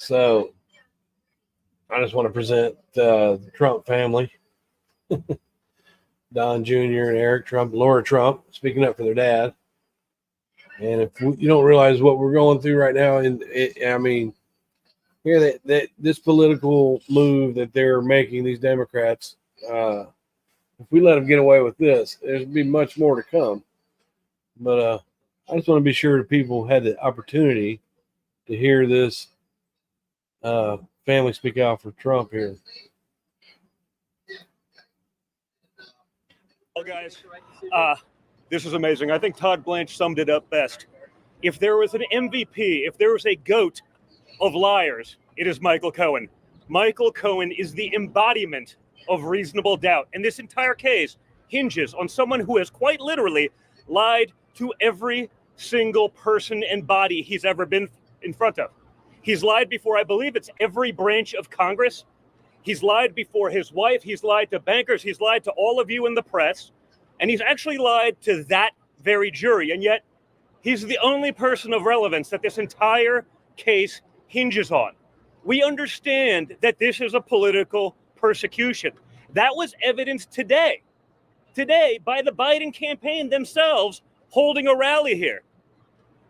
So I just want to present the Trump family, Don Jr. and Eric Trump, Laura Trump, speaking up for their dad. And if you don't realize what we're going through right now, here that this political move that they're making, these Democrats, if we let them get away with this, there's be much more to come. But I just want to be sure that people had the opportunity to hear this family speak out for Trump here. Well, guys, this is amazing. I think Todd Blanche summed it up best. If there was an MVP, if there was a GOAT of liars, it is Michael Cohen. Michael Cohen is the embodiment of reasonable doubt. And this entire case hinges on someone who has quite literally lied to every single person and body he's ever been in front of. He's lied before, I believe it's every branch of Congress. He's lied before his wife. He's lied to bankers. He's lied to all of you in the press. And he's actually lied to that very jury. And yet he's the only person of relevance that this entire case hinges on. We understand that this is a political persecution. That was evidenced today by the Biden campaign themselves holding a rally here.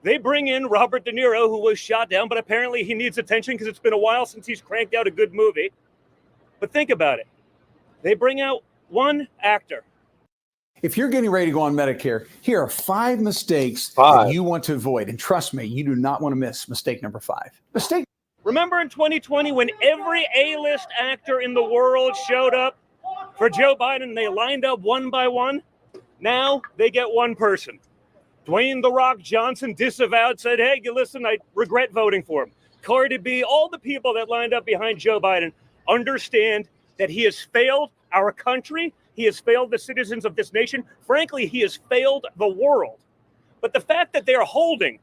They bring in Robert De Niro, who was shot down, but apparently he needs attention because it's been a while since he's cranked out a good movie. But think about it. They bring out one actor. If you're getting ready to go on Medicare, here are 5 mistakes that you want to avoid. And trust me, you do not want to miss mistake number 5. Remember in 2020 when every A-list actor in the world showed up for Joe Biden, they lined up one by one? Now they get one person. Dwayne "The Rock" Johnson disavowed, said, hey, listen, I regret voting for him. Cardi B, all the people that lined up behind Joe Biden understand that he has failed our country. He has failed the citizens of this nation. Frankly, he has failed the world. But the fact that they are holding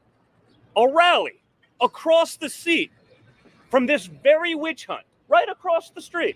a rally across the seat from this very witch hunt right across the street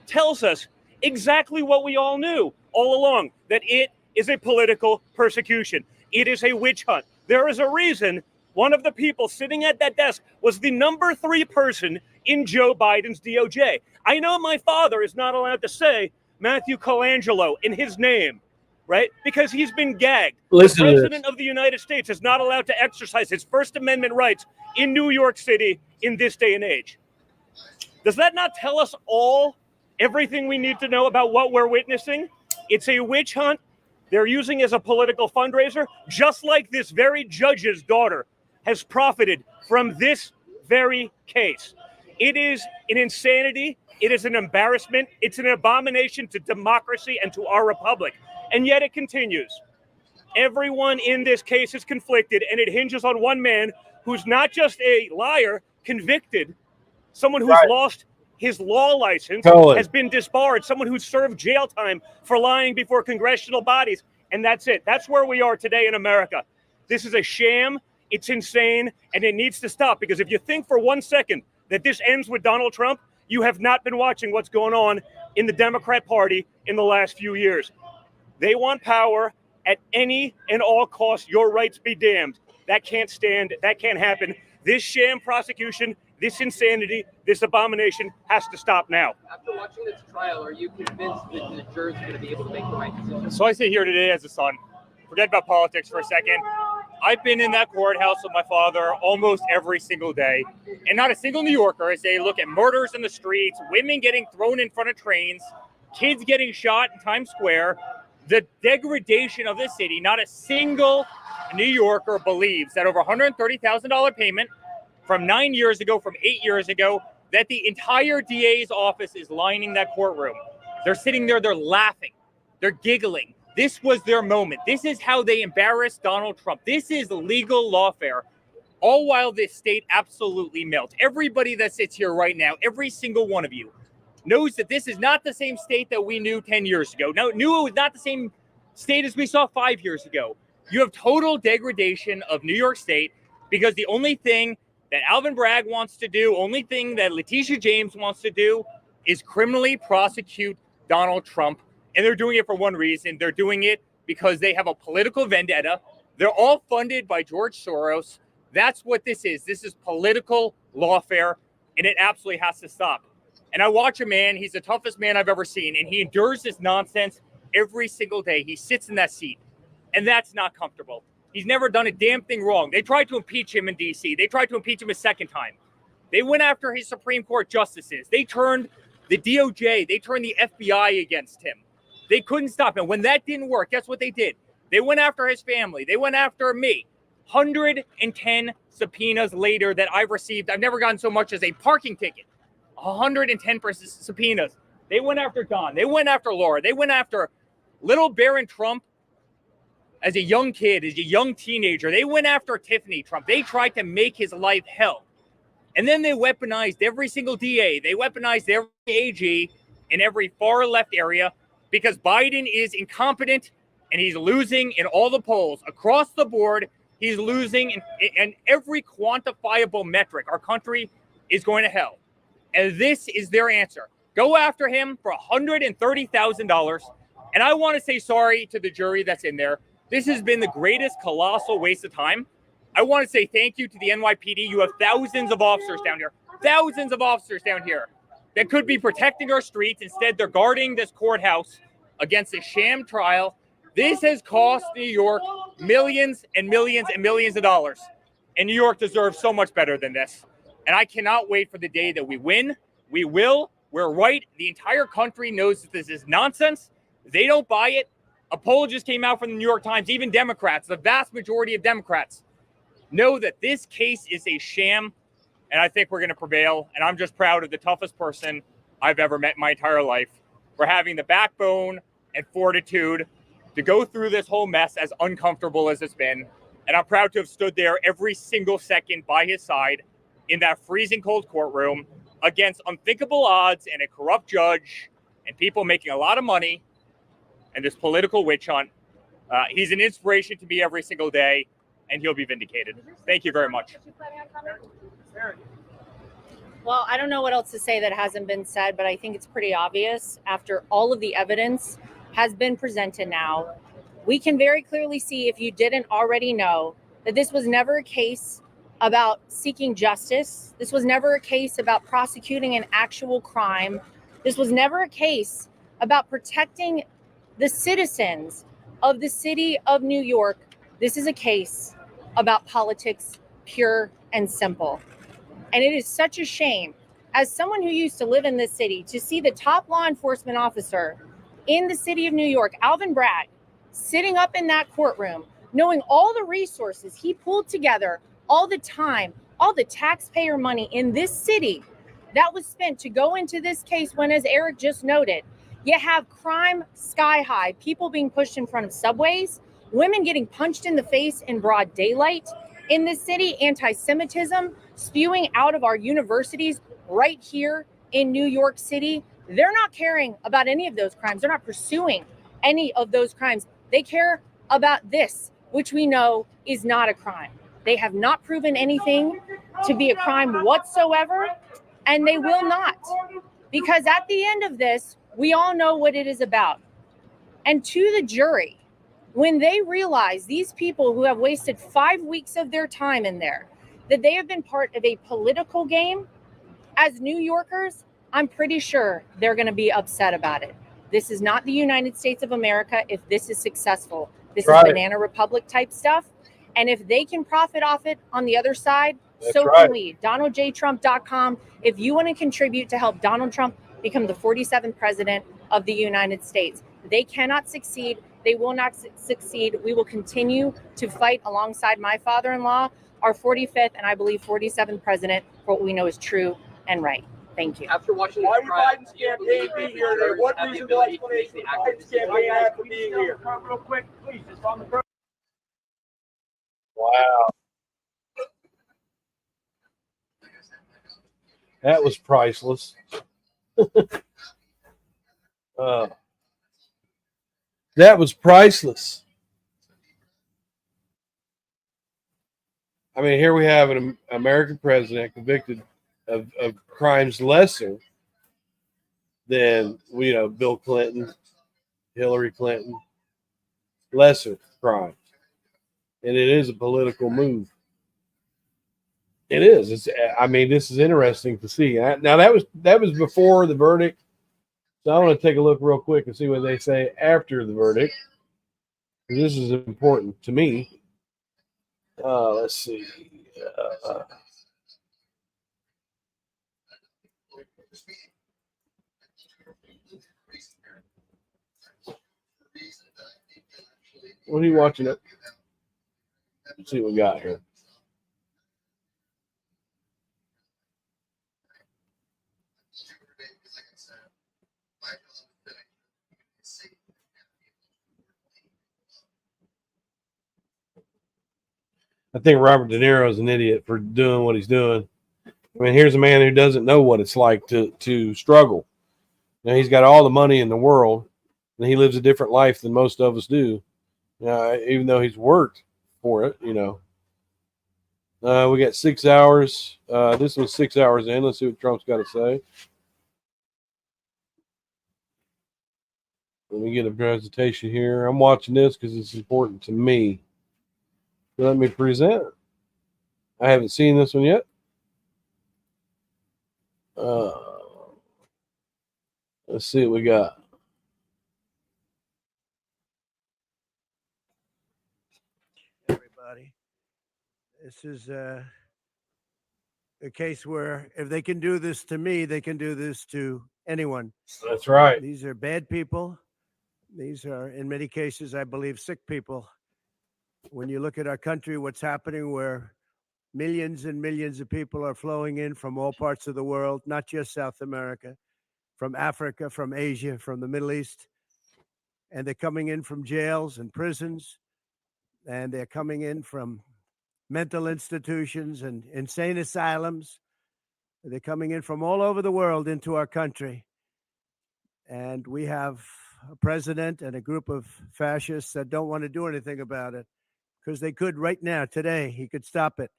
tells us exactly what we all knew all along, that it is a political persecution. It is a witch hunt. There is a reason one of the people sitting at that desk was the number 3 person in Joe Biden's DOJ. I know my father is not allowed to say Matthew Colangelo in his name, right? Because he's been gagged. Listen, the president of the United States is not allowed to exercise his First Amendment rights in New York City in this day and age. Does that not tell us all everything we need to know about what we're witnessing? It's a witch hunt. They're using it as a political fundraiser, just like this very judge's daughter has profited from this very case. It is an insanity. It is an embarrassment. It's an abomination to democracy and to our republic. And yet it continues. Everyone in this case is conflicted, and it hinges on one man who's not just a liar, convicted, someone who's lost his law license, has been disbarred, someone who's served jail time for lying before congressional bodies. And that's it. That's where we are today in America. This is a sham. It's insane, and it needs to stop, because if you think for 1 second that this ends with Donald Trump, you have not been watching what's going on in the Democrat Party in the last few years. They want power at any and all costs. Your rights be damned. That can't stand. That can't happen. This sham prosecution, this insanity, this abomination has to stop now. After watching this trial, are you convinced that the jurors are going to be able to make the right decision? So I sit here today as a son. Forget about politics for a second. I've been in that courthouse with my father almost every single day. And not a single New Yorker, as they look at murders in the streets, women getting thrown in front of trains, kids getting shot in Times Square, the degradation of the city. Not a single New Yorker believes that over $130,000 payment from 9 years ago, from 8 years ago, that the entire DA's office is lining that courtroom. They're sitting there, they're laughing, they're giggling. This was their moment. This is how they embarrassed Donald Trump. This is legal lawfare, all while this state absolutely melts. Everybody that sits here right now, every single one of you, knows that this is not the same state that we knew 10 years ago. Now, knew it was not the same state as we saw 5 years ago. You have total degradation of New York State, because the only thing that Alvin Bragg wants to do, only thing that Letitia James wants to do, is criminally prosecute Donald Trump. And they're doing it for one reason. They're doing it because they have a political vendetta. They're all funded by George Soros. That's what this is. This is political lawfare. and it absolutely has to stop. And I watch a man, he's the toughest man I've ever seen, and he endures this nonsense every single day. He sits in that seat, and that's not comfortable. He's never done a damn thing wrong. They tried to impeach him in D.C. They tried to impeach him a second time. They went after his Supreme Court justices. They turned the DOJ, they turned the FBI against him. They couldn't stop him. When that didn't work, guess what they did? They went after his family. They went after me. 110 subpoenas later that I've received. I've never gotten so much as a parking ticket. 110 subpoenas. They went after Don. They went after Laura. They went after little Barron Trump as a young kid, as a young teenager. They went after Tiffany Trump. They tried to make his life hell. And then they weaponized every single DA. They weaponized every AG in every far left area because Biden is incompetent and he's losing in all the polls. Across the board, he's losing in every quantifiable metric. Our country is going to hell. And this is their answer. Go after him for $130,000. And I want to say sorry to the jury that's in there. This has been the greatest colossal waste of time. I want to say thank you to the NYPD. You have thousands of officers down here, that could be protecting our streets. Instead, they're guarding this courthouse against a sham trial. This has cost New York millions and millions and millions of dollars. And New York deserves so much better than this. And I cannot wait for the day that we win. We will. We're right. The entire country knows that this is nonsense. They don't buy it. A poll just came out from the New York Times. Even Democrats, the vast majority of Democrats, know that this case is a sham, and I think we're going to prevail. And I'm just proud of the toughest person I've ever met in my entire life for having the backbone and fortitude to go through this whole mess, as uncomfortable as it's been. And I'm proud to have stood there every single second by his side in that freezing cold courtroom against unthinkable odds and a corrupt judge and people making a lot of money and this political witch hunt. He's an inspiration to me every single day, and he'll be vindicated. Thank you very much. Well, I don't know what else to say that hasn't been said, but I think it's pretty obvious after all of the evidence has been presented now. We can very clearly see, if you didn't already know, that this was never a case about seeking justice. This was never a case about prosecuting an actual crime. This was never a case about protecting the citizens of the city of New York. This is a case about politics, pure and simple. And it is such a shame, as someone who used to live in this city, to see the top law enforcement officer in the city of New York, Alvin Bragg, sitting up in that courtroom, knowing all the resources he pulled together, all the time, all the taxpayer money in this city that was spent to go into this case when, as Eric just noted, you have crime sky high, people being pushed in front of subways, women getting punched in the face in broad daylight in this city, anti-Semitism spewing out of our universities right here in New York City. They're not caring about any of those crimes. They're not pursuing any of those crimes. They care about this, which we know is not a crime. They have not proven anything to be a crime whatsoever, and they will not. Because at the end of this, we all know what it is about. And to the jury, when they realize these people who have wasted 5 weeks of their time in there, that they have been part of a political game, as New Yorkers, I'm pretty sure they're going to be upset about it. This is not the United States of America if this is successful. This is Banana Republic type stuff. And if they can profit off it on the other side, so can we. DonaldJTrump.com. If you want to contribute to help Donald Trump become the 47th president of the United States, they cannot succeed. They will not succeed. We will continue to fight alongside my father-in-law, our 45th and I believe 47th president, for what we know is true and right. Thank you. After watching Why the would trial, Biden's campaign be here today? What reasonable explanation would Biden's campaign have for being here? Real quick, please, just on the road. Wow. That was priceless. That was priceless. I mean, here we have an American president convicted of crimes lesser than, Bill Clinton, Hillary Clinton, lesser crimes. And it is a political move. It is. It's. I mean, this is interesting to see. Now that was before the verdict. So I want to take a look real quick and see what they say after the verdict. This is important to me. Let's see. What are you watching it? Let's see what we got here. I think Robert De Niro is an idiot for doing what he's doing. I mean, here's a man who doesn't know what it's like to struggle. Now, he's got all the money in the world, and he lives a different life than most of us do. Even though he's worked for it, we got 6 hours. This was 6 hours in. Let's see what Trump's got to say. Let me get a presentation here. I'm watching this because it's important to me. Let me present. I haven't seen this one yet. Let's see what we got. Everybody, this is a case where if they can do this to me, they can do this to anyone. That's right. These are bad people. These are, in many cases, I believe, sick people. When you look at our country, what's happening where millions and millions of people are flowing in from all parts of the world, not just South America, from Africa, from Asia, from the Middle East, and they're coming in from jails and prisons, and they're coming in from mental institutions and insane asylums. They're coming in from all over the world into our country. And we have a president and a group of fascists that don't want to do anything about it because they could right now, today, he could stop it.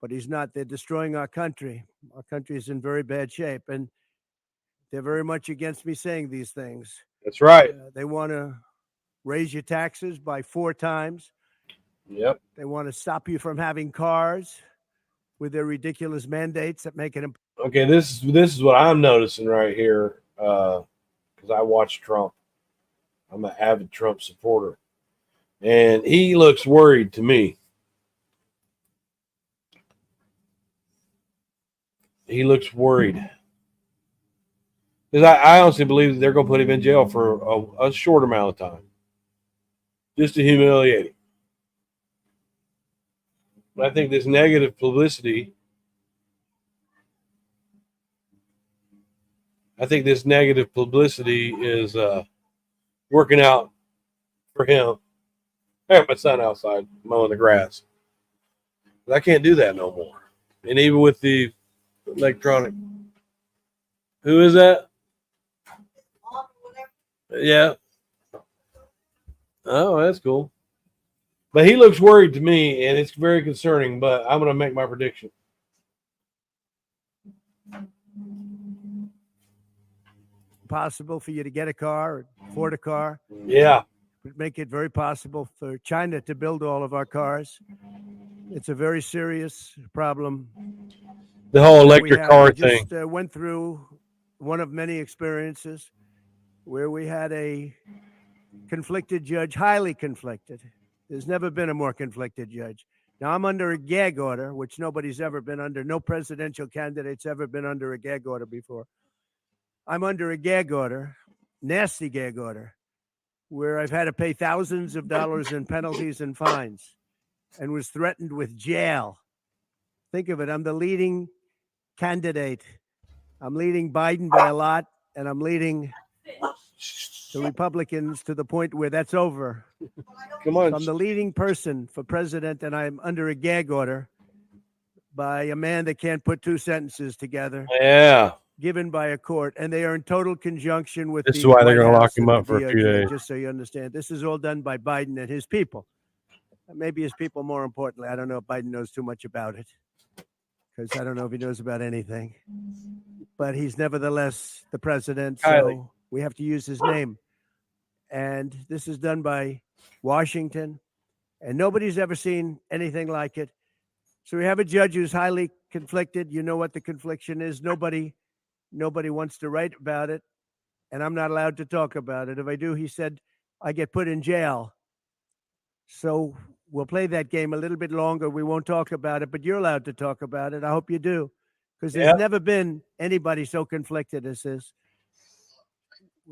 But he's not. They're destroying our country. Our country is in very bad shape. And they're very much against me saying these things. That's right. They want to raise your taxes by 4 times. Yep. They want to stop you from having cars with their ridiculous mandates that make it impossible. Okay, this is what I'm noticing right here because I watch Trump. I'm an avid Trump supporter, and he looks worried to me. He looks worried because I honestly believe that they're going to put him in jail for a short amount of time, just to humiliate him. But I think this negative publicity. Is working out for him. I have my son outside mowing the grass. But I can't do that no more. And even with the electronic. Who is that? Yeah. Oh, that's cool. But he looks worried to me, and it's very concerning, but I'm going to make my prediction. Possible for you to get a car or afford a car. Yeah. Would make it very possible for China to build all of our cars. It's a very serious problem. The whole electric car thing. We just went through one of many experiences where we had a conflicted judge, highly conflicted. There's never been a more conflicted judge. Now, I'm under a gag order, which nobody's ever been under. No presidential candidate's ever been under a gag order before. I'm under a gag order, nasty gag order, where I've had to pay thousands of dollars in penalties and fines and was threatened with jail. Think of it. I'm the leading candidate. I'm leading Biden by a lot, and I'm leading the Republicans to the point where that's over. Come on. So I'm the leading person for president, and I'm under a gag order by a man that can't put 2 sentences together. Yeah. Given by a court, and they are in total conjunction with. This is why they're going to lock him up for a few DOJ, days. Just so you understand, this is all done by Biden and his people. Maybe his people, more importantly. I don't know if Biden knows too much about it, because I don't know if he knows about anything. But he's nevertheless the president, so we have to use his name. And this is done by Washington, and nobody's ever seen anything like it. So we have a judge who's highly conflicted. You know what the confliction is. Nobody wants to write about it, and I'm not allowed to talk about it. If I do, he said, I get put in jail. So we'll play that game a little bit longer. We won't talk about it, but you're allowed to talk about it. I hope you do, because there's never been anybody so conflicted as this.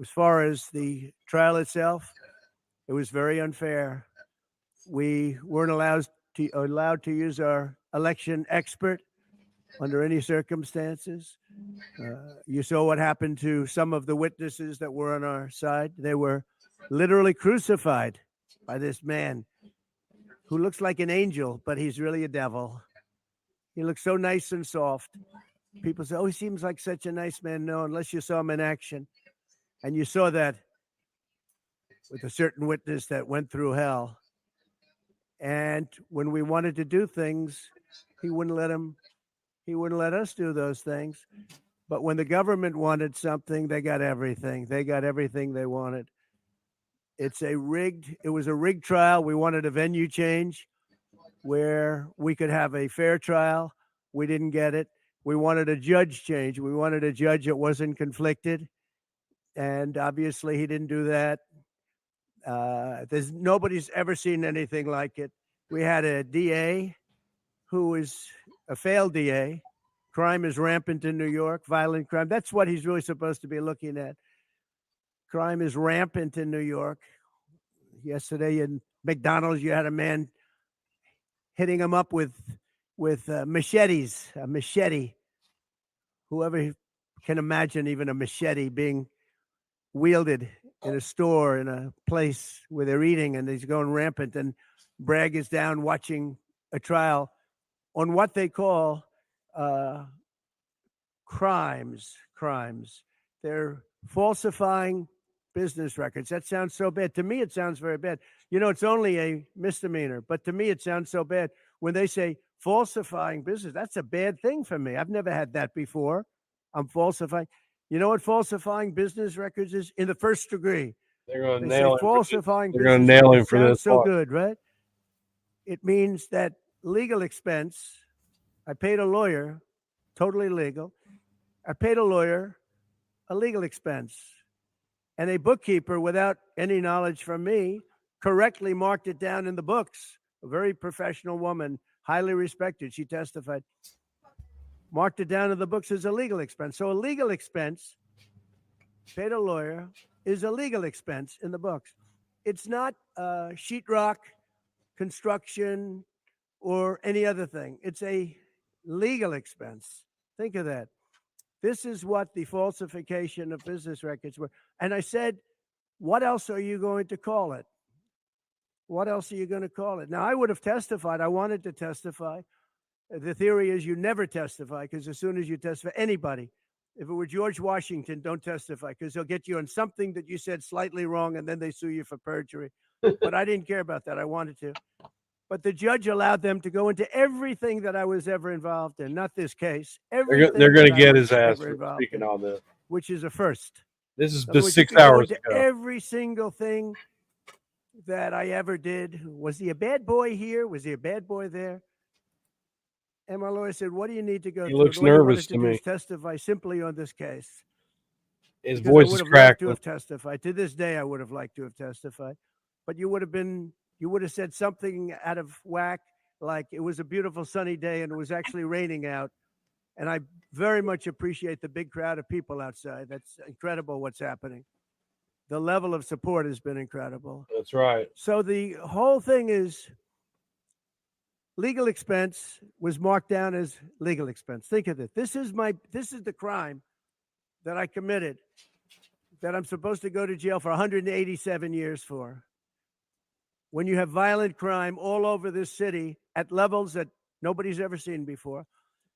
As far as the trial itself, it was very unfair. We weren't allowed to use our election expert under any circumstances. You saw what happened to some of the witnesses that were on our side. They were literally crucified by this man who looks like an angel, but he's really a devil. He looks so nice and soft. People say, oh, he seems like such a nice man. No, unless you saw him in action. And you saw that with a certain witness that went through hell. And when we wanted to do things, he wouldn't let us do those things. But when the government wanted something, they got everything. They got everything they wanted. It was a rigged trial. We wanted a venue change where we could have a fair trial. We didn't get it. We wanted a judge change. We wanted a judge that wasn't conflicted. And obviously he didn't do that. Nobody's ever seen anything like it. We had a DA who is a failed DA. Crime is rampant in New York, violent crime. That's what he's really supposed to be looking at. Crime is rampant in New York. Yesterday in McDonald's, you had a man hitting him up with machetes, a machete. Whoever can imagine even a machete being wielded in a store, in a place where they're eating, and he's going rampant. And Bragg is down watching a trial on what they call crimes. They're falsifying business records. That sounds so bad. To me, it sounds very bad. You know, it's only a misdemeanor, but to me, it sounds so bad. When they say falsifying business, that's a bad thing for me. I've never had that before. I'm falsifying. You know what falsifying business records is? In the first degree. They're going to They nail say him. falsifying They're going to business nail him records. for Sounds this. so Watch. good, right? It means that legal expense. I paid a lawyer, totally legal. I paid a lawyer a legal expense. And a bookkeeper, without any knowledge from me, correctly marked it down in the books. A very professional woman, highly respected. She testified. Marked it down in the books as a legal expense. So a legal expense, paid a lawyer, is a legal expense in the books. It's not sheetrock, construction, or any other thing. It's a legal expense. Think of that. This is what the falsification of business records were. And I said, what else are you going to call it? What else are you going to call it? Now, I would have testified. I wanted to testify. The theory is you never testify, because as soon as you testify, anybody, if it were George Washington, don't testify, because they'll get you on something that you said slightly wrong, and then they sue you for perjury. But I didn't care about that. I wanted to. But the judge allowed them to go into everything that I was ever involved in, not this case. They're going to get his ass for speaking on this. Which is a first. This is just 6 hours ago. Every single thing that I ever did. Was he a bad boy here? Was he a bad boy there? And my lawyer said, what do you need to go through? He looks nervous to me. Testify simply on this case. His voice is cracked. To have testified. To this day, I would have liked to have testified. But you would have said something out of whack, like it was a beautiful sunny day and it was actually raining out. And I very much appreciate the big crowd of people outside. That's incredible what's happening. The level of support has been incredible. That's right. So the whole thing is legal expense was marked down as legal expense. Think of it. This is the crime that I committed that I'm supposed to go to jail for 187 years for. When you have violent crime all over this city at levels that nobody's ever seen before,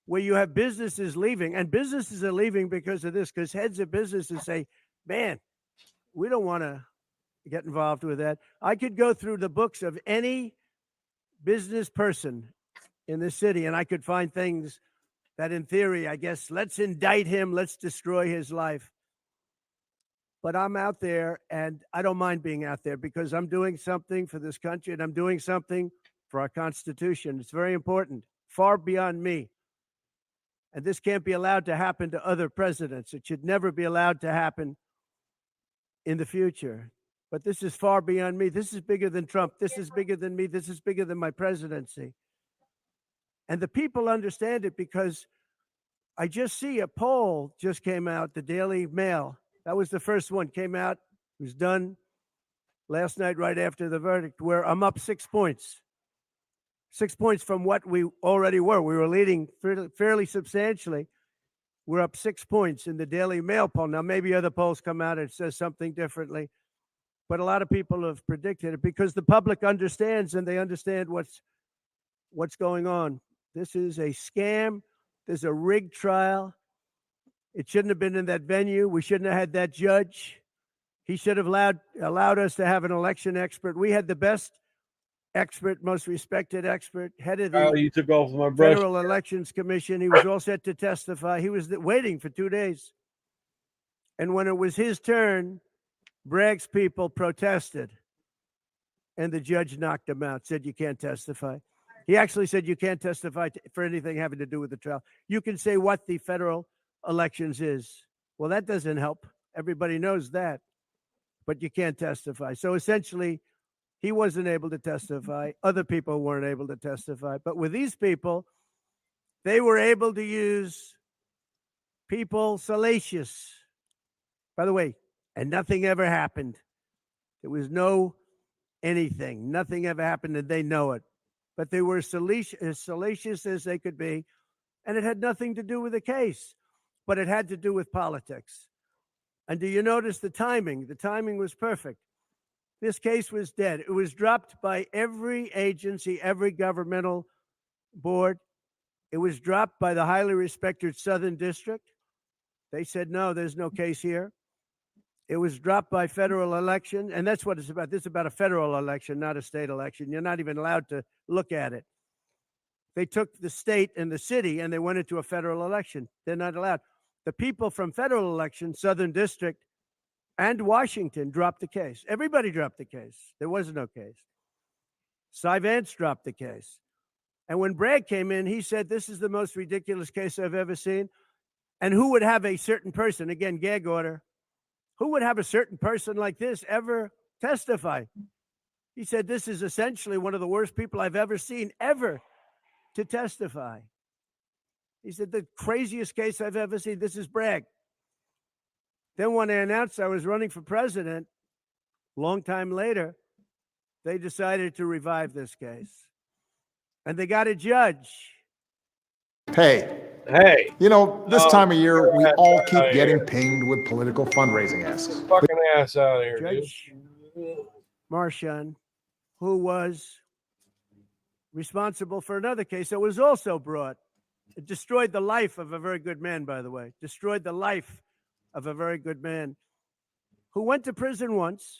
where you have businesses leaving, and businesses are leaving because of this, because heads of businesses say, man, we don't want to get involved with that. I could go through the books of any business person in this city, and I could find things that in theory, I guess, let's indict him, let's destroy his life. But I'm out there, and I don't mind being out there because I'm doing something for this country, and I'm doing something for our Constitution. It's very important. far beyond me. And this can't be allowed to happen to other presidents. It should never be allowed to happen in the future. But this is far beyond me. This is bigger than Trump. This is bigger than me. This is bigger than my presidency. And the people understand it because I just see a poll just came out, the Daily Mail. That was the first one, came out, was done last night right after the verdict, where I'm up 6 points. 6 points from what we already were. We were leading fairly substantially. We're up 6 points in the Daily Mail poll. Now, maybe other polls come out and it says something differently, but a lot of people have predicted it because the public understands and they understand what's going on. This is a scam. There's a rigged trial. It shouldn't have been in that venue. We shouldn't have had that judge. He should have allowed us to have an election expert. We had the best expert, most respected expert, head of the You took off my brush. Federal Elections Commission. He was all set to testify. He was waiting for 2 days. And when it was his turn, Bragg's people protested. And the judge knocked him out, said, you can't testify. He actually said, you can't testify for anything having to do with the trial. You can say what the federal elections is. Well, that doesn't help. Everybody knows that. But you can't testify. So essentially, he wasn't able to testify. Other people weren't able to testify. But with these people, they were able to use people salacious. By the way, and nothing ever happened. There was no anything. Nothing ever happened, and they know it. But they were as salacious as they could be, and it had nothing to do with the case, but it had to do with politics. And do you notice the timing? The timing was perfect. This case was dead. It was dropped by every agency, every governmental board. It was dropped by the highly respected Southern District. They said, no, there's no case here. It was dropped by federal election, and that's what it's about. This is about a federal election, not a state election. You're not even allowed to look at it. They took the state and the city, and they went into a federal election. They're not allowed. The people from federal election, Southern District, and Washington dropped the case. Everybody dropped the case. There was no case. Cy Vance dropped the case. And when Bragg came in, he said, this is the most ridiculous case I've ever seen. And who would have a certain person, again, gag order, who would have a certain person like this ever testify? He said, this is essentially one of the worst people I've ever seen ever to testify. He said, the craziest case I've ever seen. This is Bragg. Then when I announced I was running for president, long time later, they decided to revive this case. And they got a judge. Hey, you know, this time of year, we all keep getting pinged with political fundraising asks. Fucking ass out of here, Judge Marchand, who was responsible for another case that was also brought. It destroyed the life of a very good man, by the way. Destroyed the life of a very good man who went to prison once,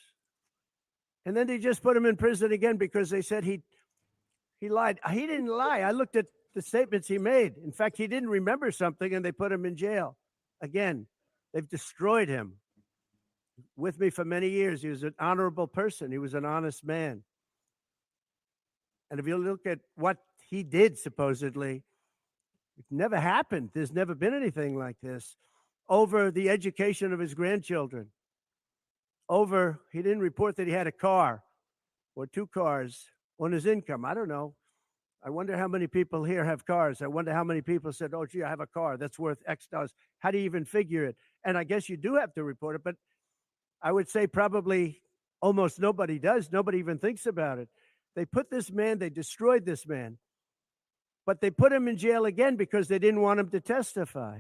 and then they just put him in prison again because they said he lied. He didn't lie. I looked at the statements he made. In fact, he didn't remember something, and they put him in jail. Again, they've destroyed him. With me for many years, he was an honorable person. He was an honest man. And if you look at what he did, supposedly, it never happened. There's never been anything like this. Over the education of his grandchildren. Over, he didn't report that he had a car or 2 cars on his income. I don't know. I wonder how many people here have cars. I wonder how many people said, oh, gee, I have a car that's worth X dollars. How do you even figure it? And I guess you do have to report it, but I would say probably almost nobody does. Nobody even thinks about it. They put this man, they destroyed this man, but they put him in jail again because they didn't want him to testify.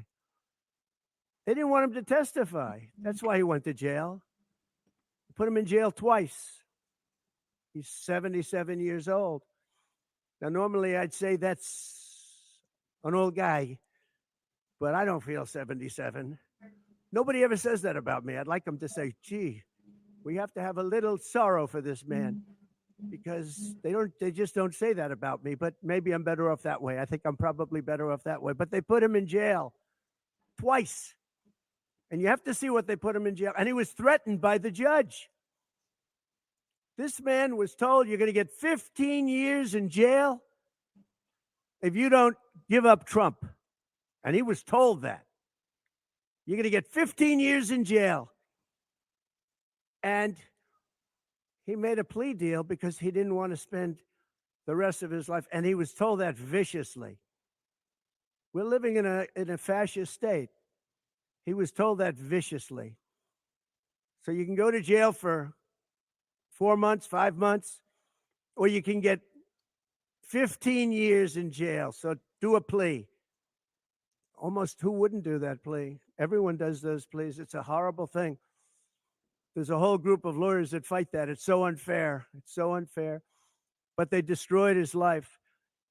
They didn't want him to testify. That's why he went to jail. They put him in jail twice. He's 77 years old. Now, normally I'd say that's an old guy, but I don't feel 77. Nobody ever says that about me. I'd like them to say, gee, we have to have a little sorrow for this man, because they just don't say that about me, but maybe I'm better off that way. I think I'm probably better off that way. But they put him in jail twice. And you have to see what they put him in jail. And he was threatened by the judge. This man was told, you're going to get 15 years in jail if you don't give up Trump, and he was told that, you're going to get 15 years in jail. And he made a plea deal because he didn't want to spend the rest of his life, and he was told that viciously. We're living in a fascist state. He was told that viciously. So you can go to jail for 4 months, 5 months, or you can get 15 years in jail. So do a plea. Almost who wouldn't do that plea? Everyone does those pleas. It's a horrible thing. There's a whole group of lawyers that fight that. It's so unfair. It's so unfair. But they destroyed his life.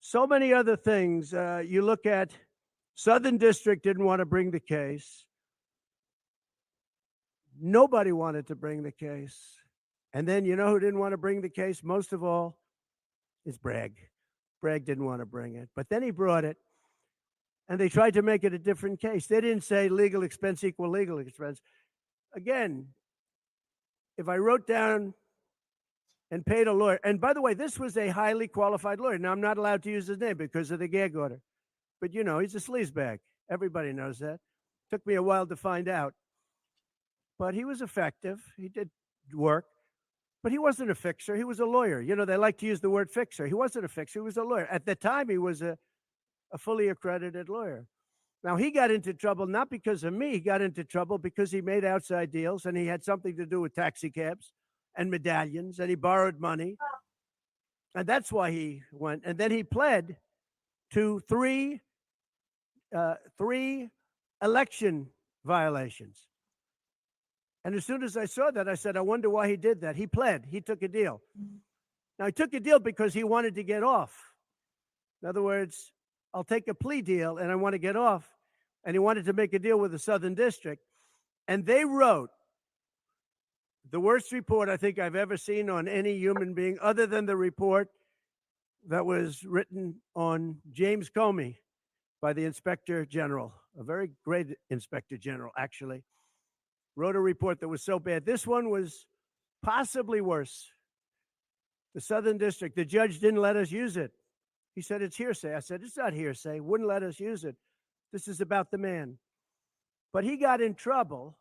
So many other things. You look at Southern District didn't want to bring the case. Nobody wanted to bring the case. And then you know who didn't want to bring the case most of all? Is Bragg. Bragg didn't want to bring it. But then he brought it. And they tried to make it a different case. They didn't say legal expense equal legal expense. Again, if I wrote down and paid a lawyer, and by the way, this was a highly qualified lawyer. Now, I'm not allowed to use his name because of the gag order. But, you know, he's a sleazebag. Everybody knows that. Took me a while to find out. But he was effective. He did work. But he wasn't a fixer. He was a lawyer. You know, they like to use the word fixer. He wasn't a fixer. He was a lawyer. At the time, he was a fully accredited lawyer. Now, he got into trouble not because of me. He got into trouble because he made outside deals and he had something to do with taxi cabs and medallions and he borrowed money. And that's why he went. And then he pled to three election violations. And as soon as I saw that, I said, I wonder why he did that. He pled. He took a deal. Now, he took a deal because he wanted to get off. In other words, I'll take a plea deal and I want to get off. And he wanted to make a deal with the Southern District. And they wrote the worst report I think I've ever seen on any human being, other than the report that was written on James Comey by the Inspector General, a very great Inspector General, actually. Wrote a report that was so bad. This one was possibly worse. The Southern District, the judge didn't let us use it. He said, it's hearsay. I said, it's not hearsay. Wouldn't let us use it. This is about the man. But he got in trouble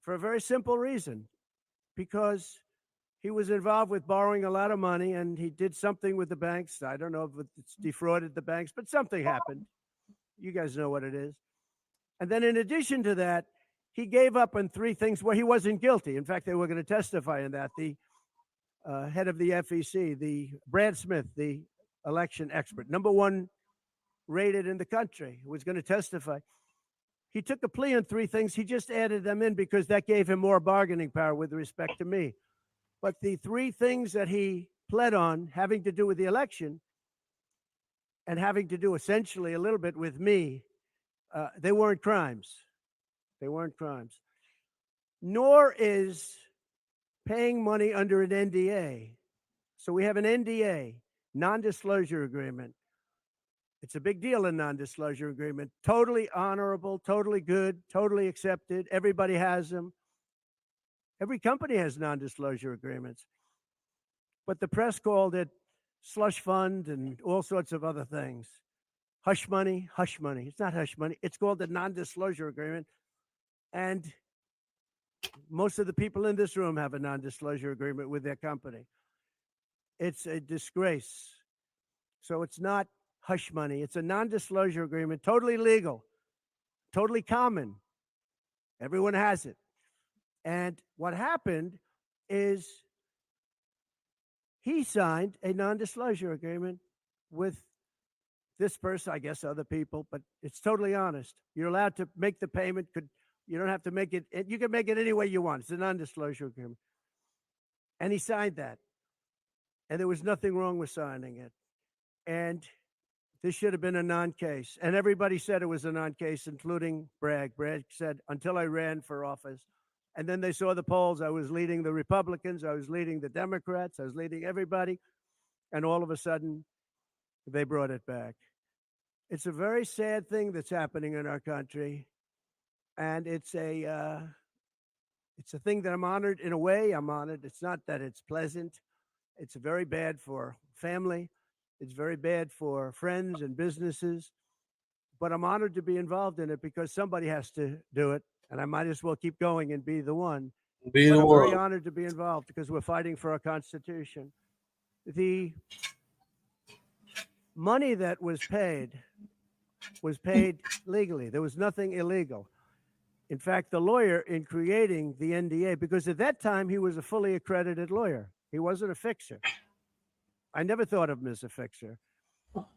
for a very simple reason, because he was involved with borrowing a lot of money and he did something with the banks. I don't know if it's defrauded the banks, but something happened. You guys know what it is. And then in addition to that, he gave up on three things where he wasn't guilty. In fact, they were going to testify in that. The head of the FEC, the Brad Smith, the election expert, #1 rated in the country, was going to testify. He took a plea on three things. He just added them in because that gave him more bargaining power with respect to me. But the three things that he pled on, having to do with the election and having to do essentially a little bit with me, they weren't crimes. They weren't crimes. Nor is paying money under an NDA. So we have an NDA, non-disclosure agreement. It's a big deal, a non-disclosure agreement. Totally honorable, totally good, totally accepted. Everybody has them. Every company has non-disclosure agreements. But the press called it slush fund and all sorts of other things. Hush money, hush money. It's not hush money. It's called a non-disclosure agreement. And most of the people in this room have a non-disclosure agreement with their company. It's a disgrace. So it's not hush money. It's a non-disclosure agreement, totally legal, totally common. Everyone has it. And what happened is he signed a non-disclosure agreement with this person, I guess other people, but it's totally honest. You're allowed to make the payment. You don't have to make it. You can make it any way you want. It's a non-disclosure agreement. And he signed that. And there was nothing wrong with signing it. And this should have been a non-case. And everybody said it was a non-case, including Bragg. Bragg said, until I ran for office. And then they saw the polls. I was leading the Republicans. I was leading the Democrats. I was leading everybody. And all of a sudden, they brought it back. It's a very sad thing that's happening in our country. And it's a thing that I'm honored. In a way, I'm honored. It's not that it's pleasant. It's very bad for family. It's very bad for friends and businesses. But I'm honored to be involved in it because somebody has to do it. And I might as well keep going and be the one. Be But the I'm very one. honored to be involved because we're fighting for our Constitution. The money that was paid legally. There was nothing illegal. In fact, the lawyer in creating the NDA, because at that time he was a fully accredited lawyer, he wasn't a fixer. I never thought of him as a fixer.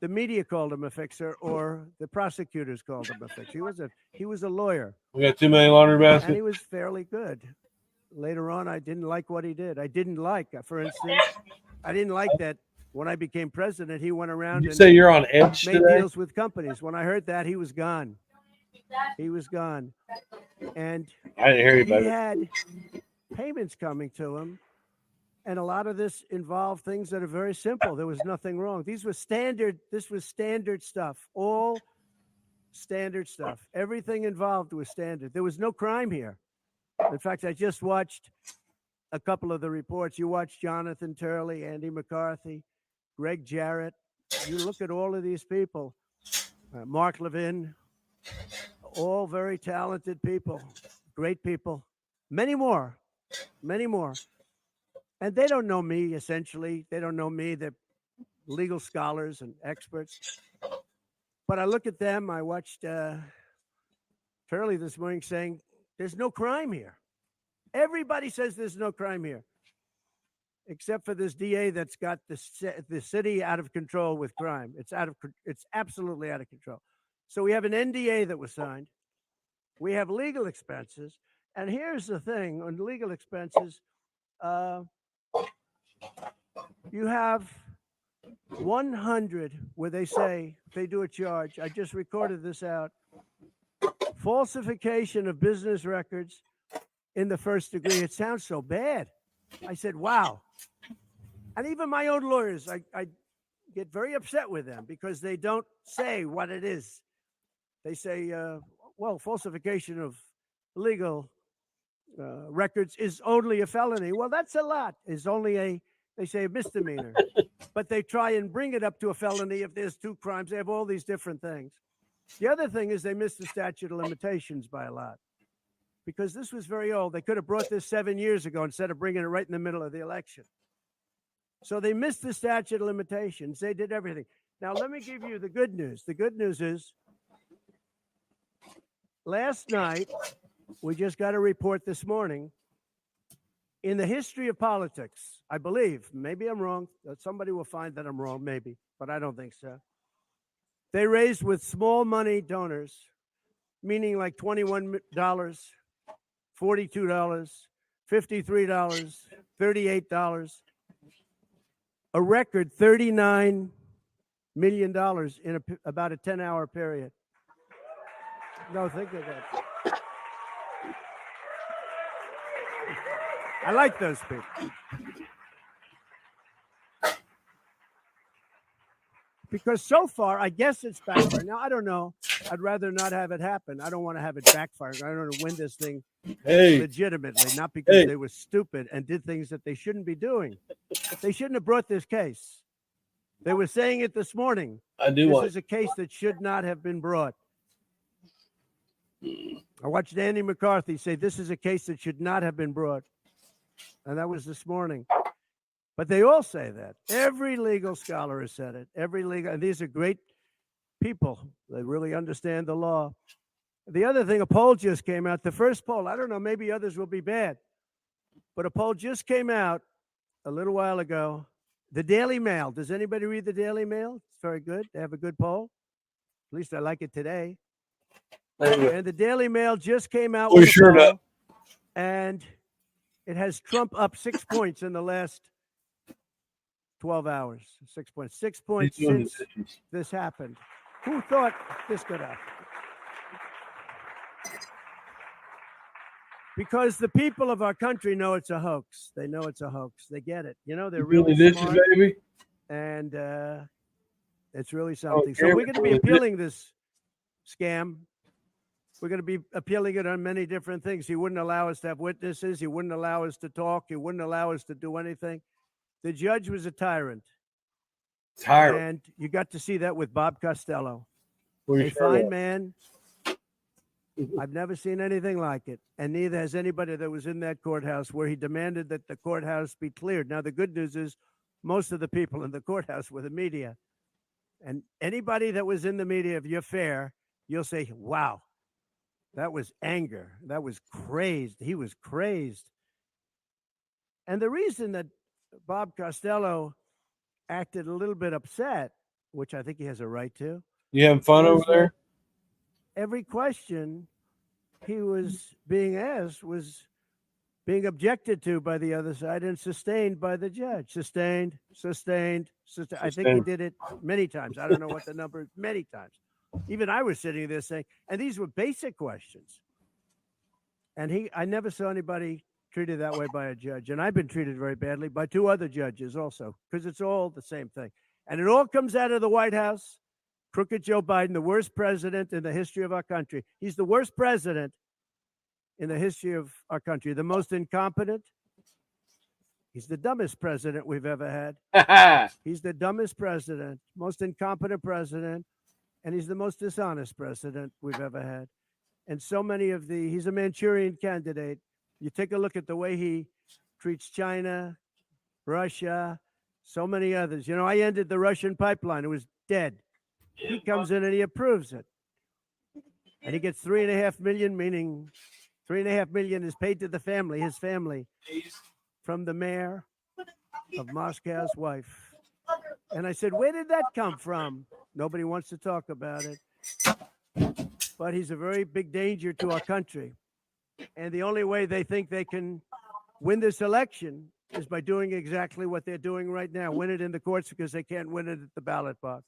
The media called him a fixer, or the prosecutors called him a fixer. He was a lawyer. We got too many laundry And baskets. he was fairly good. Later on, I didn't like what he did. I didn't like, for instance, I didn't like that when I became president, he went around You and say you're on edge made today? deals with companies. When I heard that, he was gone. He was gone. And I didn't hear you, he baby. had payments coming to him. And a lot of this involved things that are very simple. There was nothing wrong. This was standard stuff, all standard stuff. Everything involved was standard. There was no crime here. In fact, I just watched a couple of the reports. You watched Jonathan Turley, Andy McCarthy, Greg Jarrett. You look at all of these people, Mark Levin, all very talented people, great people, many more. And they don't know me, essentially. They don't know me. They're legal scholars and experts. But I look at them. I watched Turley this morning saying, there's no crime here. Everybody says there's no crime here, except for this DA that's got the city out of control with crime. It's absolutely out of control. So we have an NDA that was signed. We have legal expenses. And here's the thing on legal expenses. You have 100 where they say they do a charge. I just recorded this out. Falsification of business records in the first degree. It sounds so bad. I said, wow. And even my own lawyers, I get very upset with them because they don't say what it is. They say, well, falsification of legal records is only a felony. Well, that's a lot. Is only they say a misdemeanor. But they try and bring it up to a felony if there's two crimes. They have all these different things. The other thing is they missed the statute of limitations by a lot because this was very old. They could have brought this 7 years ago instead of bringing it right in the middle of the election. So they missed the statute of limitations. They did everything. Now, let me give you the good news. The good news is last night, we just got a report this morning. In the history of politics, I believe, maybe I'm wrong, somebody will find that I'm wrong, maybe, but I don't think so. They raised with small money donors, meaning like $21, $42, $53, $38, a record $39 million in about a 10-hour period. No, think of that. I like those people. Because so far, I guess it's backfired. Now, I don't know. I'd rather not have it happen. I don't want to have it backfire. I don't want to win this thing legitimately, not because they were stupid and did things that they shouldn't be doing. They shouldn't have brought this case. They were saying it this morning. This is a case that should not have been brought. I watched Andy McCarthy say this is a case that should not have been brought. And that was this morning. But they all say that. Every legal scholar has said it. And these are great people that really understand the law. The other thing, a poll just came out. The first poll, I don't know, maybe others will be bad. But a poll just came out a little while ago. The Daily Mail. Does anybody read the Daily Mail? It's very good. They have a good poll. At least I like it today. And the Daily Mail just came out with a poll. And it has Trump up 6 points in the last 12 hours. 6 points. 6 points since this happened. Who thought this could happen? Because the people of our country know it's a hoax. They know it's a hoax. They get it. You know, they're really smart. Baby. And it's really something. So we're going to be appealing this scam. We're going to be appealing it on many different things. He wouldn't allow us to have witnesses. He wouldn't allow us to talk. He wouldn't allow us to do anything. The judge was a tyrant. Tired. And you got to see that with Bob Costello. Where's A your fine shirt man. I've never seen anything like it. And neither has anybody that was in that courthouse where he demanded that the courthouse be cleared. Now, the good news is most of the people in the courthouse were the media. And anybody that was in the media, if you're fair, you'll say, wow, that was anger. That was crazed. He was crazed. And the reason that Bob Costello acted a little bit upset, which I think he has a right to. You having fun over there? Every question he was being asked was being objected to by the other side and sustained by the judge. Sustained. I think he did it many times. I don't know what the number is, many times. Even I was sitting there saying, and these were basic questions. And I never saw anybody treated that way by a judge. And I've been treated very badly by 2 other judges also, because it's all the same thing. And it all comes out of the White House. Crooked Joe Biden, the worst president in the history of our country. He's the worst president in the history of our country. The most incompetent. He's the dumbest president we've ever had. He's the dumbest president, most incompetent president, and he's the most dishonest president we've ever had. And so many of he's a Manchurian candidate. You take a look at the way he treats China, Russia, so many others. You know, I ended the Russian pipeline. It was dead. He comes in and he approves it. And he gets 3.5 million, meaning 3.5 million is paid to the family, his family, from the mayor of Moscow's wife. And I said, where did that come from? Nobody wants to talk about it. But he's a very big danger to our country. And the only way they think they can win this election is by doing exactly what they're doing right now, win it in the courts, because they can't win it at the ballot box.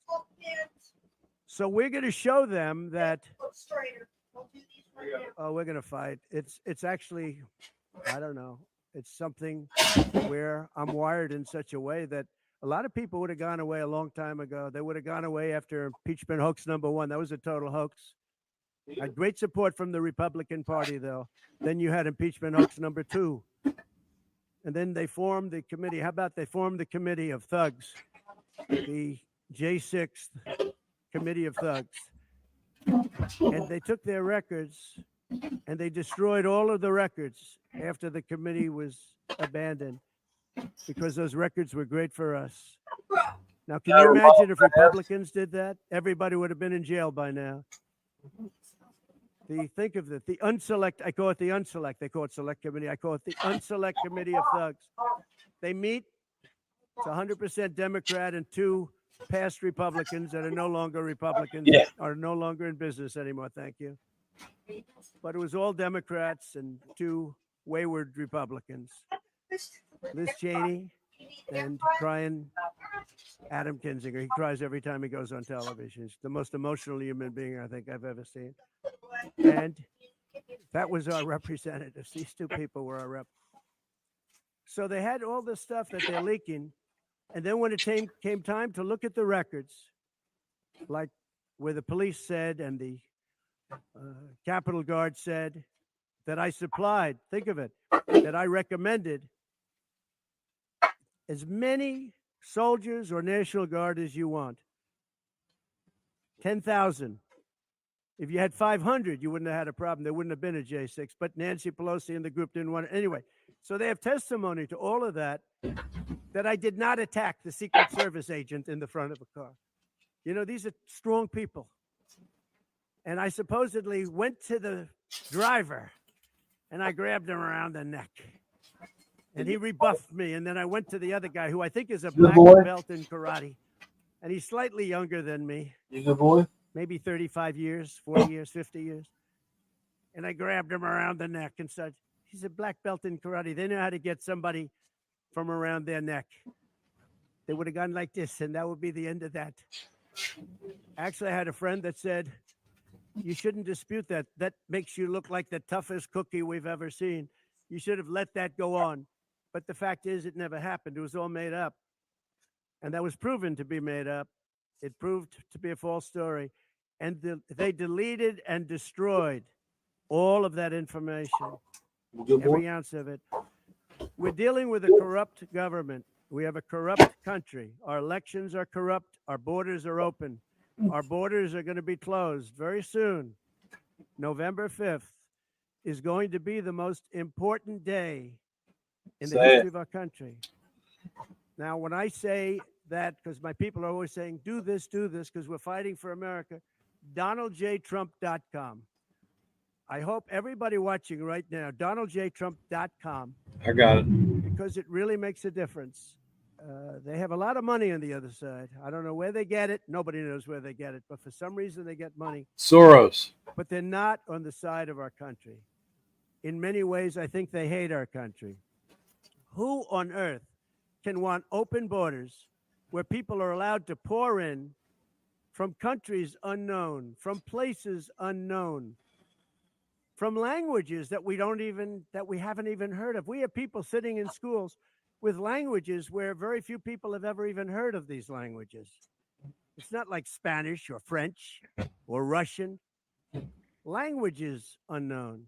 So we're going to show them that, oh, we're going to fight. It's actually, I don't know. It's something where I'm wired in such a way that a lot of people would have gone away a long time ago. They would have gone away after impeachment hoax #1. That was a total hoax. Had great support from the Republican Party, though. Then you had impeachment hoax #2. And then they formed the committee. How about they formed the committee of thugs, the J6th committee of thugs. And they took their records and they destroyed all of the records after the committee was abandoned, because those records were great for us. Now, can you imagine if Republicans did that? Everybody would have been in jail by now. Think of it, the unselect, I call it the unselect. They call it select committee. I call it the unselect committee of thugs. They meet. It's 100% Democrat and 2 past Republicans that are no longer Republicans, are no longer in business anymore. Thank you. But it was all Democrats and 2 wayward Republicans. Liz Cheney and crying Adam Kinzinger. He cries every time he goes on television. He's the most emotional human being I think I've ever seen. And that was our representatives. These 2 people were our rep. So they had all this stuff that they're leaking. And then when it came time to look at the records, like where the police said and the Capitol Guard said that I supplied, think of it, that I recommended as many soldiers or National Guard as you want. 10,000. If you had 500, you wouldn't have had a problem. There wouldn't have been a J6, but Nancy Pelosi and the group didn't want it. Anyway, so they have testimony to all of that, that I did not attack the Secret Service agent in the front of a car. You know, these are strong people. And I supposedly went to the driver and I grabbed him around the neck. And he rebuffed me. And then I went to the other guy, who I think is a black belt in karate. And he's slightly younger than me. You good boy? Maybe 35 years, 40 years, 50 years. And I grabbed him around the neck and said, he's a black belt in karate. They know how to get somebody from around their neck. They would have gone like this, and that would be the end of that. Actually, I had a friend that said, you shouldn't dispute that. That makes you look like the toughest cookie we've ever seen. You should have let that go on. But the fact is, it never happened. It was all made up. And that was proven to be made up. It proved to be a false story. And they deleted and destroyed all of that information, every ounce of it. We're dealing with a corrupt government. We have a corrupt country. Our elections are corrupt. Our borders are open. Our borders are going to be closed very soon. November 5th is going to be the most important day in the history of our country. Now, when I say that, because my people are always saying, do this, because we're fighting for America, DonaldJTrump.com. I hope everybody watching right now, DonaldJTrump.com. I got it. Because it really makes a difference. They have a lot of money on the other side. I don't know where they get it. Nobody knows where they get it. But for some reason, they get money. Soros. But they're not on the side of our country. In many ways, I think they hate our country. Who on earth can want open borders where people are allowed to pour in from countries unknown, from places unknown, from languages that we haven't even heard of? We have people sitting in schools with languages where very few people have ever even heard of these languages. It's not like Spanish or French or Russian. Languages unknown.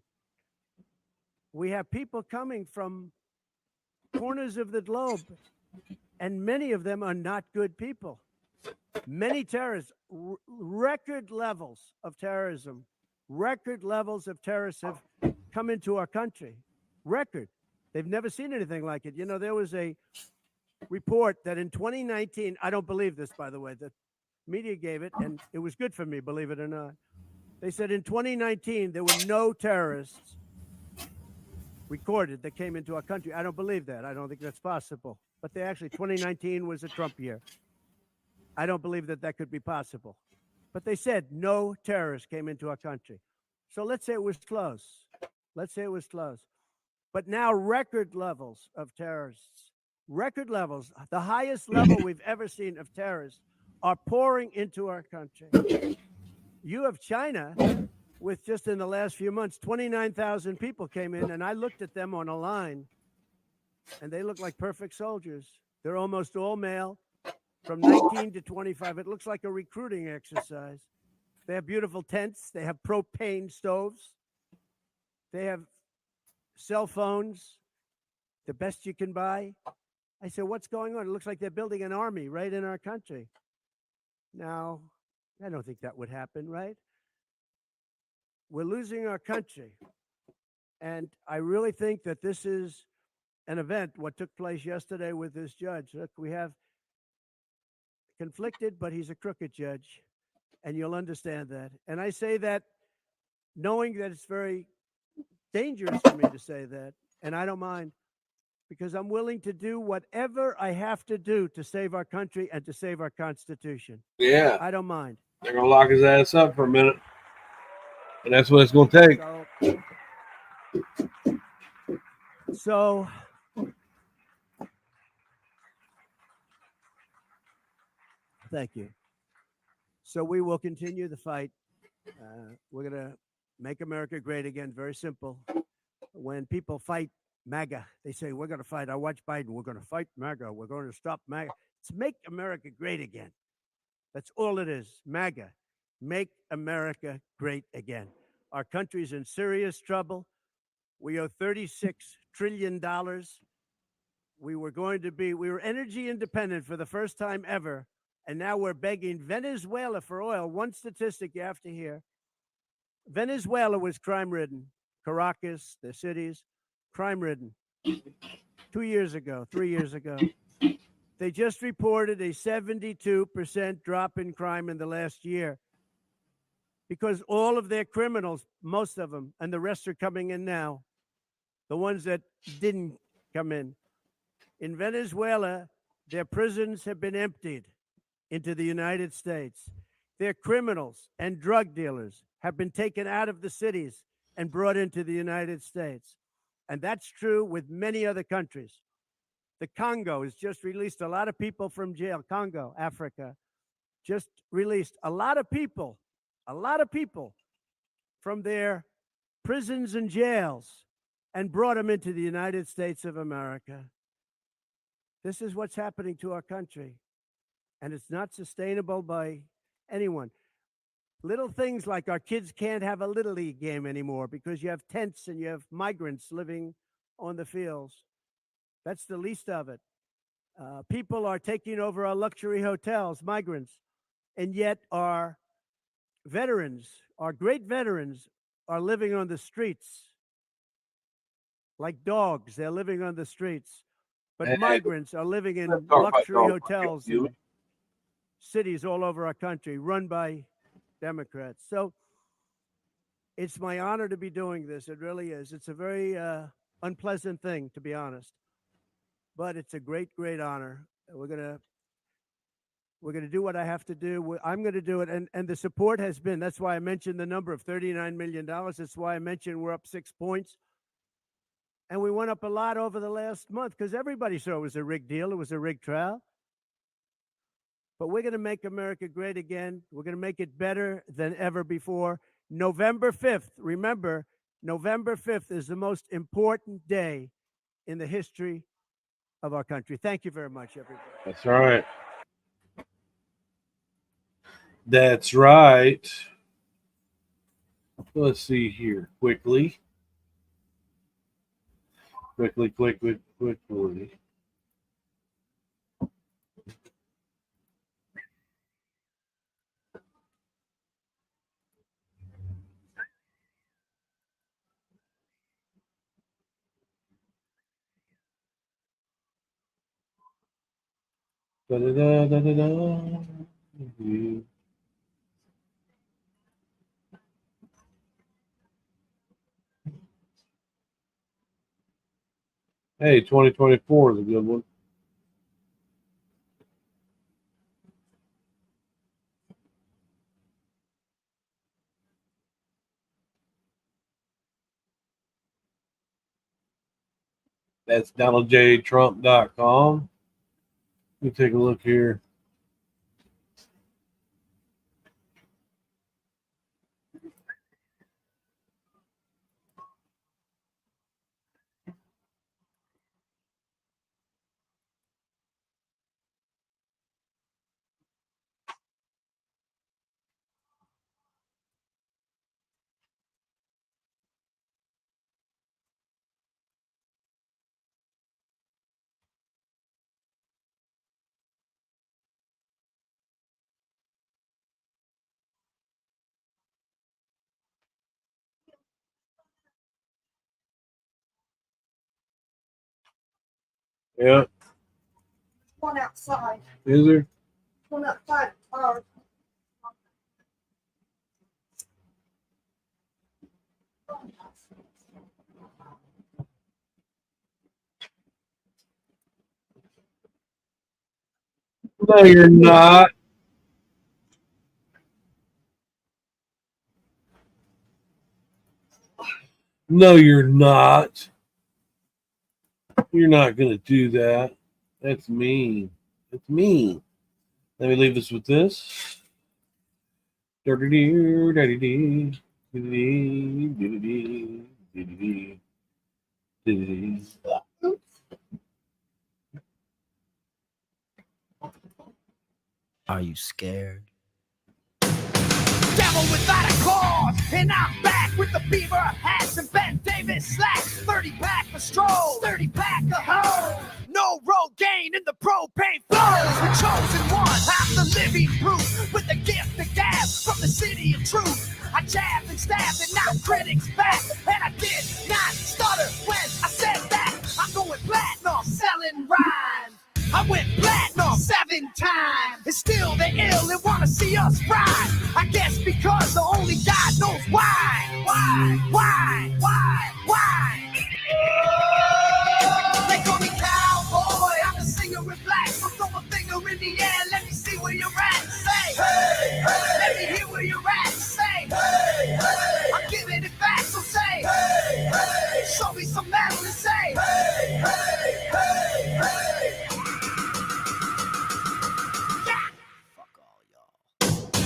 We have people coming from corners of the globe, and many of them are not good people. Many terrorists, record levels of terrorism, record levels of terrorists have come into our country. Record. They've never seen anything like it. You know, there was a report that in 2019, I don't believe this, by the way, the media gave it, and it was good for me, believe it or not. They said in 2019, there were no terrorists recorded that came into our country. I don't believe that. I don't think that's possible. But 2019 was a Trump year. I don't believe that that could be possible. But they said no terrorists came into our country. So let's say it was close. Let's say it was close. But now record levels of terrorists, record levels, the highest level we've ever seen of terrorists are pouring into our country. You have China with just in the last few months, 29,000 people came in, and I looked at them on a line, and they look like perfect soldiers. They're almost all male, from 19 to 25. It looks like a recruiting exercise. They have beautiful tents. They have propane stoves. They have cell phones, the best you can buy. I said, what's going on? It looks like they're building an army right in our country. Now, I don't think that would happen, right? We're losing our country. And I really think that this is an event, what took place yesterday with this judge. Look, we have conflicted, but he's a crooked judge, and you'll understand that. And I say that knowing that it's very dangerous for me to say that, and I don't mind, because I'm willing to do whatever I have to do to save our country and to save our Constitution. Yeah. I don't mind. They're going to lock his ass up for a minute. And that's what it's going to take. So thank you. So we will continue the fight. We're going to make America great again. Very simple. When people fight MAGA, they say, we're going to fight. I watch Biden. We're going to fight MAGA. We're going to stop MAGA. It's make America great again. That's all it is. MAGA. Make America great again. Our country's in serious trouble. We owe $36 trillion. We were energy independent for the first time ever. And now we're begging Venezuela for oil. One statistic you have to hear. Venezuela was crime-ridden. Caracas, the cities, crime-ridden. 2 years ago, 3 years ago. They just reported a 72% drop in crime in the last year because all of their criminals, most of them, and the rest are coming in now, the ones that didn't come in. In Venezuela, their prisons have been emptied into the United States. Their criminals and drug dealers have been taken out of the cities and brought into the United States. And that's true with many other countries. The Congo has just released a lot of people from jail. Congo, Africa, just released a lot of people from their prisons and jails and brought them into the United States of America. This is what's happening to our country. And it's not sustainable by anyone. Little things like our kids can't have a Little League game anymore because you have tents and you have migrants living on the fields. That's the least of it. People are taking over our luxury hotels, migrants, and yet our veterans, our great veterans, are living on the streets like dogs. They're living on the streets. But migrants are living in luxury hotels in cities all over our country run by Democrats. So it's my honor to be doing this. It really is. It's a very unpleasant thing, to be honest. But it's a great, great honor. We're gonna do what I have to do. I'm gonna do it, and the support has been. That's why I mentioned the number of $39 million. That's why I mentioned we're up 6 points, and we went up a lot over the last month because everybody saw it was a rigged deal. It was a rigged trial. But we're gonna make America great again. We're gonna make it better than ever before. November 5th. Remember, November 5th is the most important day in the history of our country. Thank you very much, everybody. That's right. That's right. Let's see here. Quickly. Hey, 2024 is a good one. That's DonaldJTrump.com. Let me take a look here. Yeah. One outside. Is there? One outside. No, you're not. No, you're not. You're not going to do that. That's mean. That's mean. Let me leave this with this. Are you scared? Devil without a cause, and I'm back with the beaver hats and Ben Davis slacks. 30-pack for strolls, 30-pack of hoes. No Rogaine in the propane flows. The chosen one, I'm the living proof with the gift of gab from the city of truth. I jabbed and stabbed and now critics back, and I did not stutter when I said that. I'm going platinum, selling rhymes. I went platinum 7 times. And still they ill and wanna see us ride. I guess because the only God knows why. Why? They call me cowboy. I'm a singer in black. So throw a finger in the air. Let me see where you're at. Say, hey, hey. Let me hear where you're at. Say, hey, hey. I'm giving it back. So say, hey, hey. Show me some metal and say, hey, hey, hey, hey.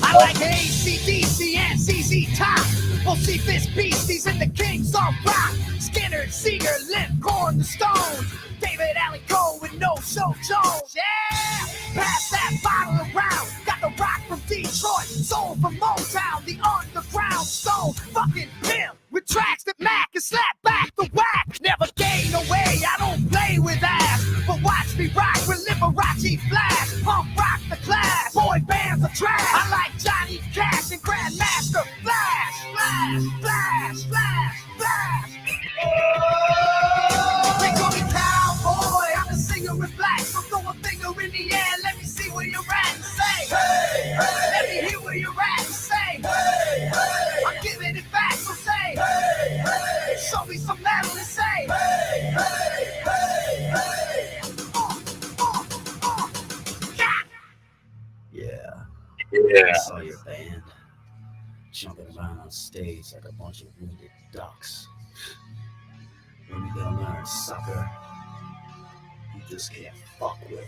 I like AC/DC and ZZ Top. We'll see this beasties and the Kings on rock. Skinner, Seeger, Limp, Corn, the Stones. David Allen Cole with No Show Jones. Yeah! Pass that bottle around. Got the rock from Detroit. Soul from Motown. The underground stone. Fucking pimp. With tracks that Mac can slap back the whack. Never gain away. I don't play with ass. But watch me rock. We're hands are trash. I like Johnny Cash and Grandmaster Flash. Flash, flash, flash, flash. They call me cowboy, I'm a singer in black. So throw a finger in the air, let me see where you're at and say, hey, hey. Let me hear where you're at and say, hey, hey. I'm giving it back, so say, hey, hey. Show me some metal and say, hey, hey, hey, hey. Yeah. I saw your band jumping around on stage like a bunch of wounded ducks. When you gonna learn, sucker? You just can't fuck with.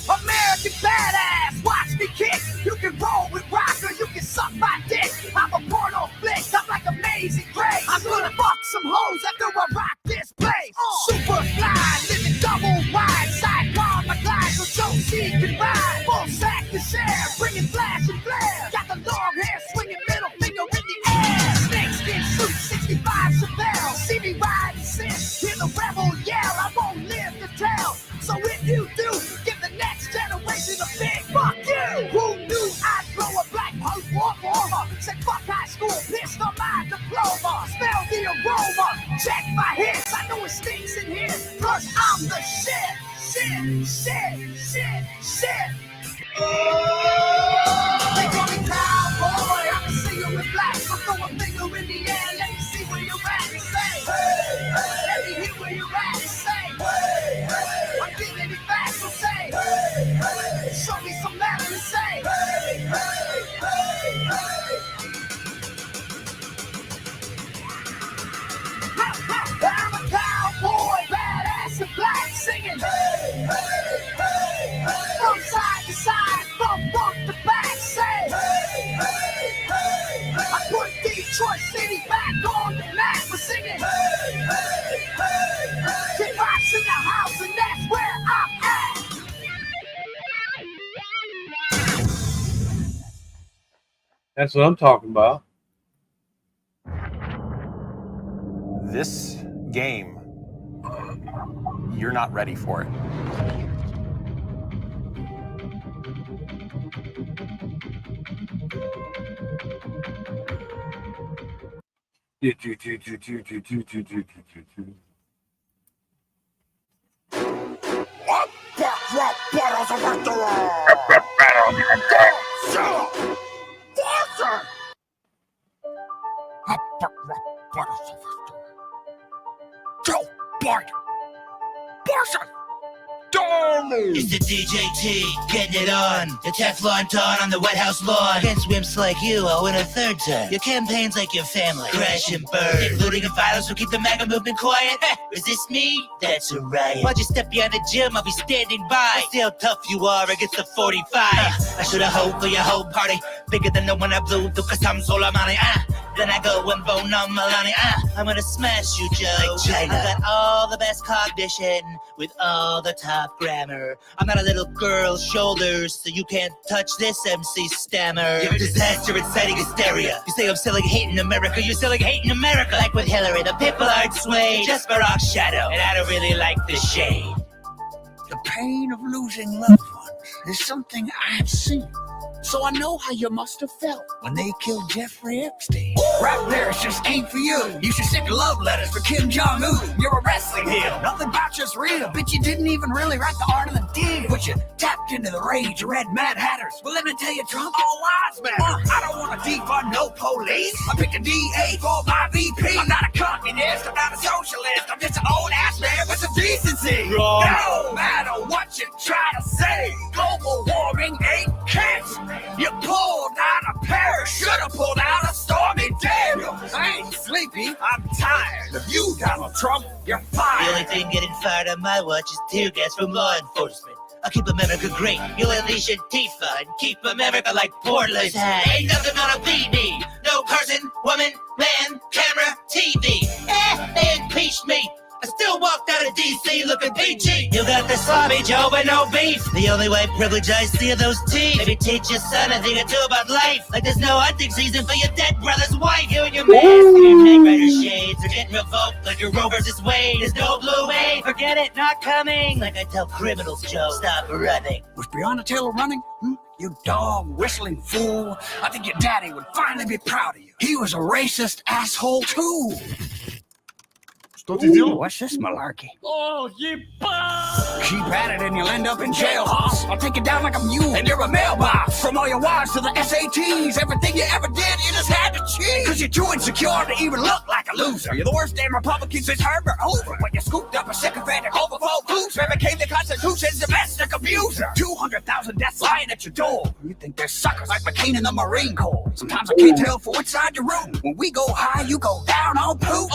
American badass, watch me kick. You can roll with rock or you can suck my dick. I'm a porno flick, I'm like Amazing Grace. I'm gonna fuck some hoes after I rock this place. Super fly, living double wide, sidecar my glide so Josie can ride. Full sack to share, bringing flash and flare. Got the long hair, swinging middle finger in the air. Snakeskin suit, 65 Chevelle. See me ride and sit, hear the rebel yell. I won't live to tell. So if you do, give the next generation a big fuck you. Who knew I'd blow a black hole warmer? Said fuck high school, pissed on my diploma. Smell the aroma, check my hits. I know it stinks in here, cause I'm the shit. They call me cowboy, I'm a singer in black. So throw a finger in the air, let me see where you're at and say, hey, hey. Let me hear where you're at and say, hey, hey. I'm giving it back, so say, hey, hey. Show me some metal and say, hey, hey, hey, hey. I'm a cowboy, badass and black, singing, hey, hey, hey, hey. From side to side, from front to back, say, hey, hey, hey, hey. I put Detroit City back on the map for singing, hey, hey, hey, hey. Get rocks in the house and that's where I'm at. That's what I'm talking about. This game, you're not ready for it. Joe Biden. Barson. It's the DJT, getting it on. The Teflon Dawn on the White House lawn. Against wimps like you, I'll win a third time. Your campaign's like your family, crash and burn. Looting and violence will keep the MAGA movement quiet. Resist me? That's a riot. Why'd you step behind the gym? I'll be standing by. See how tough you are against the 45. I should've hoped for your whole party. Bigger than the one I blew through cause I'm Soleimani. Then I go and bone on Milani. I'm gonna smash you, Joe. Like China. I got all the best cognition with all the top grammar. I'm not a little girl's shoulders, so you can't touch this MC stammer. You're a disaster inciting hysteria. You say I'm selling hate in America, you're selling hate in America. Like with Hillary, the people aren't swayed. Just Barack's shadow, and I don't really like the shade. The pain of losing loved ones is something I've seen. So I know how you must have felt when they killed Jeffrey Epstein. Rap lyrics just ain't for you. You should send love letters for Kim Jong-un. You're a wrestling heel. Nothing about you's real. Bitch, you didn't even really write the art of the deal. But you tapped into the rage. You read Mad Hatters. Well, let me tell you, Trump, all lives matter. I don't want to defund no police. I pick a DA for my VP. I'm not a communist. I'm not a socialist. I'm just an old ass man with some decency. Wrong. No matter what you try to say, global warming ain't cancer. You pulled out a parachute, should have pulled out a Stormy Daniels. I ain't sleepy, I'm tired of you, Donald Trump. You're fired. The only thing getting fired on my watch is tear gas from law enforcement. I'll keep America great. You unleash Antifa and keep America like Portland. Ain't nothing gonna beat me. No person, woman, man, camera, TV. They impeached me. walked out of DC looking peachy. You got the sloppy Joe but no beef. The only white privilege I see are those teeth. Maybe teach your son a thing or two about life. Like there's no hunting season for your dead brother's wife. You and your mask and your neck rider shades are getting revoked like your Roe versus Wade. There's no blue wave. Forget it, not coming. Like I tell criminals, Joe, stop running. Was Breonna Taylor running? You dog whistling fool. I think your daddy would finally be proud of you. He was a racist asshole too. Ooh, what's this malarkey? Oh, Keep at it and you'll end up in jail, hoss. I'll take you down like a mule and you're a mailbox. From all your wives to the SATs, everything you ever did, you just had to cheat. Cause you're too insecure to even look like a loser. You're the worst damn Republican since Herbert Hoover. When you scooped up a sycophantic homophobe loser, became the Constitution's domestic abuser. 200,000 deaths lying at your door. You think they're suckers like McCain in the Marine Corps. Sometimes I can't tell for which side you're rooting. When we go high, you go down on poop.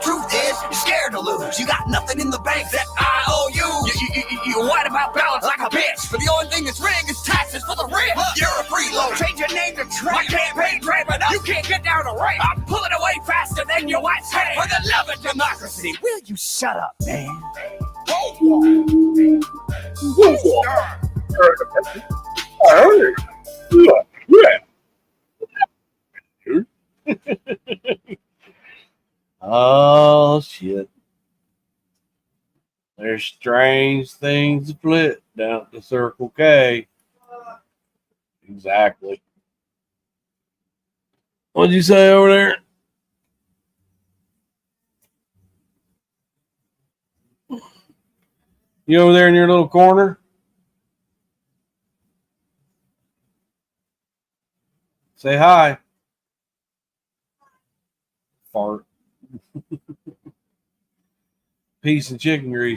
Truth is, you're scared to lose. You got nothing in the bank that I owe you. You're white about balance like a bitch. But the only thing that's rigged is taxes for the rich. You're a freeloader. Change your name to Trump. My campaign driving up. You can't get down to rank. I'm pulling away faster than your wife's hand. For the love of democracy, will you shut up, man? Oh shit. There's strange things afoot down at the Circle K. Exactly. What'd you say over there? You over there in your little corner? Say hi. Fart. Piece of chicken grease.